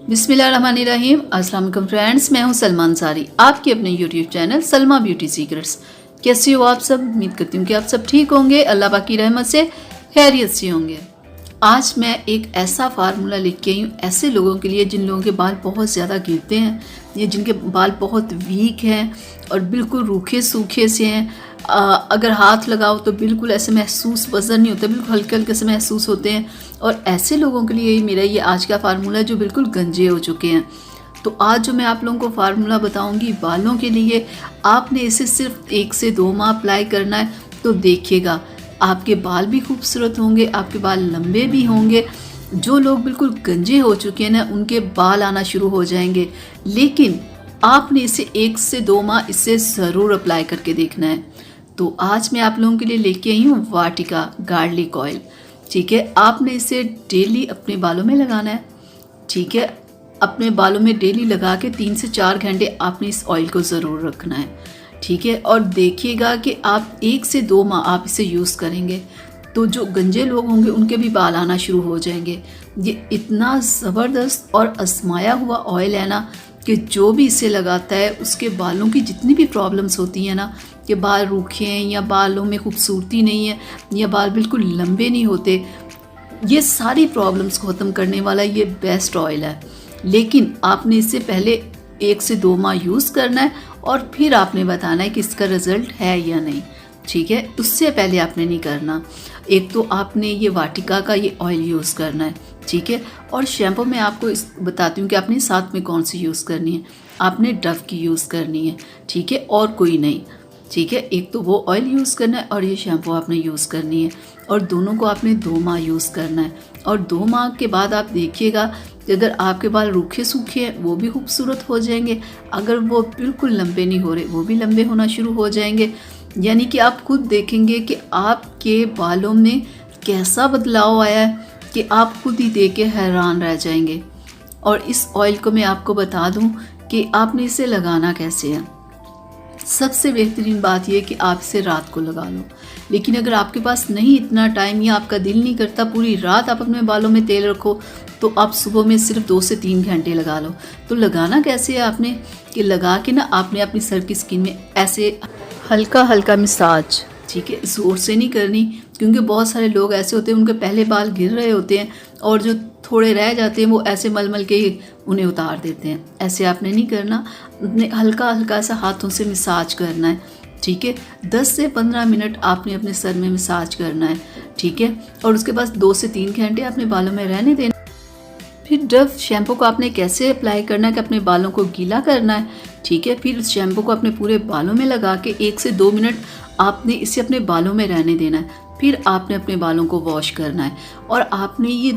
बिस्मिल्लाहिर्रहमानिर्रहीम। अस्सलाम वालेकुम फ्रेंड्स, मैं हूं सलमा अंसारी, आपके अपने YouTube channel Salma beauty secrets. कैसे हो आप सब? उम्मीद करती हूँ कि आप सब ठीक होंगे, अल्लाह पाक की रहमत से खैरियत से होंगे। आज मैं एक ऐसा फार्मूला लेके आई हूँ ऐसे लोगों के लिए जिन लोगों के बाल बहुत ज़्यादा गिरते हैं या जिनके बाल बहुत वीक हैं और बिल्कुल रूखे सूखे से हैं। अगर हाथ लगाओ तो बिल्कुल ऐसे महसूस वज़न नहीं होता, बिल्कुल हल्के हल्के से महसूस होते हैं। और ऐसे लोगों के लिए मेरा ये आज का फार्मूला है जो बिल्कुल गंजे हो चुके हैं। तो आज जो मैं आप लोगों को फार्मूला बताऊंगी बालों के लिए, आपने इसे सिर्फ 1 से 2 माह अप्लाई करना है। तो देखिएगा आपके बाल भी खूबसूरत होंगे, आपके बाल लंबे भी होंगे। जो लोग बिल्कुल गंजे हो चुके हैं ना, उनके बाल आना शुरू हो जाएंगे। लेकिन आपने इसे 1 से 2 माह इसे ज़रूर अप्लाई करके देखना है। तो आज मैं आप लोगों के लिए लेके आई हूँ वाटिका गार्लिक ऑयल। ठीक है, आपने इसे डेली अपने बालों में लगाना है। ठीक है, अपने बालों में डेली लगा के 3 से 4 घंटे आपने इस ऑयल को ज़रूर रखना है। ठीक है, और देखिएगा कि आप 1 से 2 माह आप इसे यूज़ करेंगे तो जो गंजे लोग होंगे उनके भी बाल आना शुरू हो जाएंगे। ये इतना ज़बरदस्त और आजमाया हुआ ऑयल है ना कि जो भी इसे लगाता है उसके बालों की जितनी भी प्रॉब्लम्स होती हैं ना, कि बाल रूखे हैं या बालों में खूबसूरती नहीं है या बाल बिल्कुल लंबे नहीं होते, ये सारी प्रॉब्लम्स को ख़त्म करने वाला ये बेस्ट ऑयल है। लेकिन आपने इससे पहले 1 से 2 माह यूज़ करना है और फिर आपने बताना है कि इसका रिज़ल्ट है या नहीं। ठीक है, उससे पहले आपने नहीं करना। एक तो आपने ये वाटिका का ये ऑयल यूज़ करना है। ठीक है, और शैम्पू मैं आपको बताती हूँ कि आपने साथ में कौन सी यूज़ करनी है। आपने डव की यूज़ करनी है। ठीक है, और कोई नहीं। ठीक है, एक तो वो ऑयल यूज़ करना है और ये शैम्पू आपने यूज़ करनी है, और दोनों को आपने 2 माह यूज़ करना है। और 2 माह के बाद आप देखिएगा कि अगर आपके बाल रूखे सूखे हैं वो भी खूबसूरत हो जाएंगे, अगर वो बिल्कुल लंबे नहीं हो रहे वो भी लंबे होना शुरू हो जाएंगे। यानी कि आप खुद देखेंगे कि आपके बालों में कैसा बदलाव आया है कि आप खुद ही देख के हैरान रह जाएंगे। और इस ऑयल को मैं आपको बता दूं कि आपने इसे लगाना कैसे है। सबसे बेहतरीन बात यह कि आप इसे रात को लगा लो। लेकिन अगर आपके पास नहीं इतना टाइम या आपका दिल नहीं करता पूरी रात आप अपने बालों में तेल रखो, तो आप सुबह में सिर्फ 2 से 3 घंटे लगा लो। तो लगाना कैसे है आपने कि लगा के ना आपने अपनी सर की स्किन में ऐसे हल्का हल्का मसाज, ठीक है, ज़ोर से नहीं करनी, क्योंकि बहुत सारे लोग ऐसे होते हैं उनके पहले बाल गिर रहे होते हैं और जो थोड़े रह जाते हैं वो ऐसे मल मल के उन्हें उतार देते हैं। ऐसे आपने नहीं करना, अपने हल्का हल्का सा हाथों से मसाज करना है। ठीक है, 10 से 15 मिनट आपने अपने सर में मसाज करना है। ठीक है, और उसके बाद 2 से 3 घंटे अपने बालों में रहने देना। फिर डव शैम्पू को आपने कैसे अप्लाई करना है कि अपने बालों को गीला करना है। ठीक है, फिर उस शैम्पू को अपने पूरे बालों में लगा के 1 से 2 मिनट आपने इसे अपने बालों में रहने देना है। फिर आपने अपने बालों को वॉश करना है और आपने ये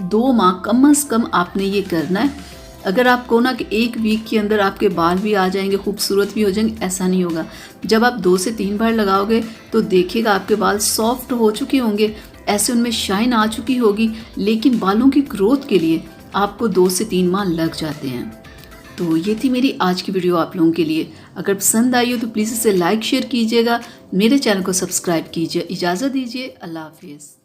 2 माह कम से कम आपने ये करना है। अगर आपको ना कि 1 वीक के अंदर आपके बाल भी आ जाएंगे, खूबसूरत भी हो जाएंगे, ऐसा नहीं होगा। जब आप 2 से 3 बार लगाओगे तो देखिएगा आपके बाल सॉफ्ट हो चुके होंगे, ऐसे उनमें शाइन आ चुकी होगी। लेकिन बालों की ग्रोथ के लिए आपको 2 से 3 माह लग जाते हैं। तो ये थी मेरी आज की वीडियो आप लोगों के लिए। अगर पसंद आई हो तो प्लीज़ इसे लाइक शेयर कीजिएगा, मेरे चैनल को सब्सक्राइब कीजिए। इजाज़त दीजिए, अल्लाह हाफिज़।